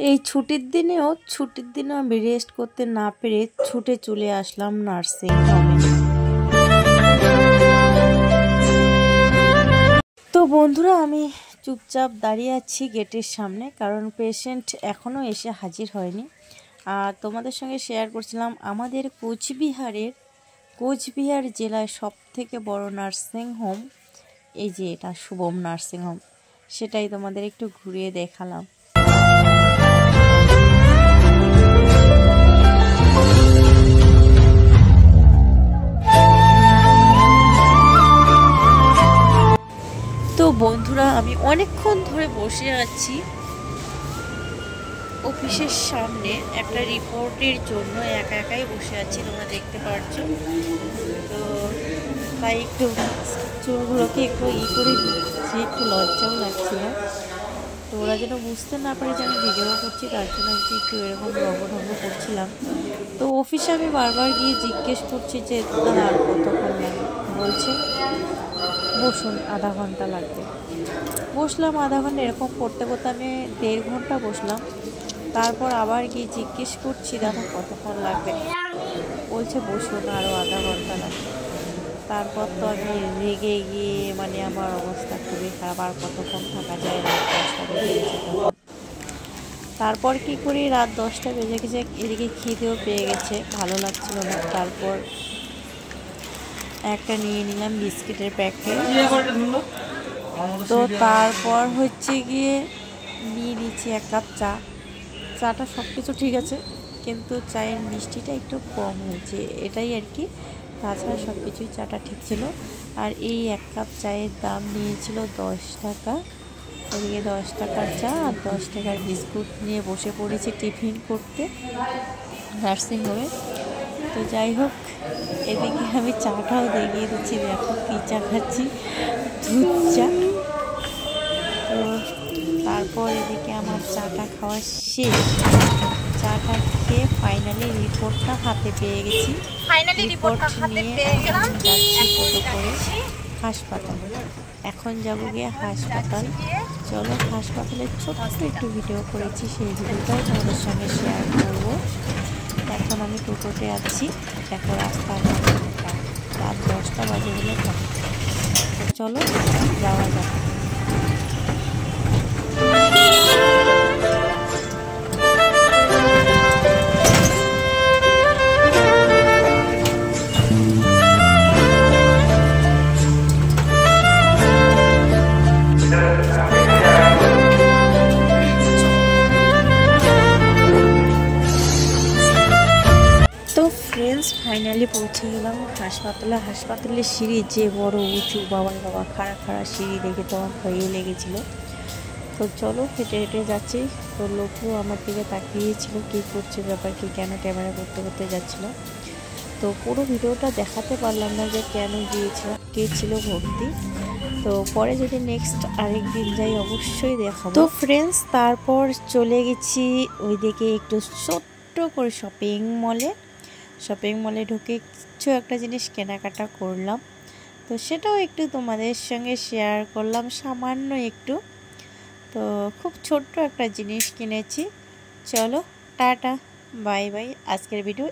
এই ছুটির দিনেও আমি রেস্ট করতে না পেরে ছুটে চলে আসলাম নার্সিং হোমে। তো বন্ধুরা, আমি চুপচাপ দাঁড়িয়ে আছি গেটের সামনে, কারণ পেশেন্ট এখনও এসে হাজির হয়নি। আর তোমাদের সঙ্গে শেয়ার করছিলাম আমাদের কোচবিহার জেলায় সবথেকে বড় নার্সিং হোম, এই যে এটা শুভম নার্সিং হোম, সেটাই তোমাদের একটু ঘুরিয়ে দেখালাম। তো বন্ধুরা, আমি অনেকক্ষণ ধরে বসে আছি অফিসের সামনে একটা রিপোর্টের জন্য, একাই বসে আছি, তোমরা দেখতে পাচ্ছ। তো তাই একটু চুলগুলোকে একটু করে দিচ্ছি, একটু লজ্জাও লাগছিল। তো ওরা যেন বুঝতে না পারে যে আমি ভিডিও করছি, তার জন্য একটু এরকম রঙ্গ করছিলাম। তো অফিসে আমি বারবার গিয়ে জিজ্ঞেস করছি যে দাদা আর কতক্ষণ লাগে, বলছে বসুন, আধা ঘন্টা লাগবে। বসলাম আধা ঘন্টা, এরকম করতে করতে আমি 1.5 ঘন্টা বসলাম। তারপর আবার গিয়ে জিজ্ঞেস করছি দাদা কতক্ষণ লাগবে, বলছে বসুন আরও আধা ঘন্টা লাগবে। তারপর তো আমি রেগে গিয়ে আমার অবস্থা খুবই খারাপ, আর কতক্ষণ থাকা যায়, রাত 10টা বেজে গেছে তখন। তারপর কি করি, রাত 10টা বেজে গেছে, এদিকে খিদেও পেয়ে গেছে, ভালো লাগছিল না। তারপর একটা নিয়ে নিলাম বিস্কিটের প্যাকেট। তো তারপর গিয়ে নিয়ে নিচ্ছি 1 কাপ চা। চাটা সব কিছু ঠিক আছে, কিন্তু চায়ের মিষ্টিটা একটু কম হয়েছে, এটাই আর কি। তাছাড়া সব কিছুই চাটা ঠিক ছিল। আর এই 1 কাপ চায়ের দাম নিয়েছিল 10 টাকা। এদিকে 10 টাকার চা আর 10 টাকার বিস্কুট নিয়ে বসে পড়েছি টিফিন করতে নার্সিংহোমে। তো যাই হোক, এদিকে আমি চাটাও দেখিয়ে দিচ্ছি, দেখো কী চা খাচ্ছি, দুধ চা। তো তারপর এদিকে আমার চাটা খাওয়া শেষ। চাটা খেয়ে ফাইনালি রিপোর্টটা হাতে পেয়ে গেছি। যাচ্ছি করে হাসপাতাল। এখন যাব গিয়ে হাসপাতাল। চলো, হাসপাতালের ছোট্ট একটু ভিডিও করেছি, সেই ভিডিওটাই তোমাদের সঙ্গে শেয়ার করবো। এখন আমি টোটোতে আছি, দেখো রাস্তার রাত 10টা বাজে বলে থাকে। তো চলো যাওয়া যাক। ফাইনালি পৌঁছে গেলাম হাসপাতালের সিঁড়ি যে বড় উঁচু, বাবা খাড়া সিঁড়ি দেখে তো আমার ভয়ে লেগেছিল। তো চলো, হেঁটে হেঁটে যাচ্ছি। তো লোকও আমার দিকে তাকিয়েছিল, কী করছে, ব্যাপার কি, কেন ক্যামেরা করতে যাচ্ছিল। তো পুরো ভিডিওটা দেখাতে পারলাম না যে কেন গিয়েছিলাম, কে ছিল ভর্তি। তো পরে যদি নেক্সট আরেকদিন যাই অবশ্যই দেখাবো। তো ফ্রেন্ডস, তারপর চলে গেছি ওইদিকে একটু ছোট্ট করে শপিং মলে ঢুকে কিছু একটা জিনিস কেনাকাটা করলাম। তো সেটাও একটু তোমাদের সঙ্গে শেয়ার করলাম, সামান্য একটু। তো খুব ছোট্ট একটা জিনিস কিনেছি। চলো টাটা, বাই বাই, আজকের ভিডিও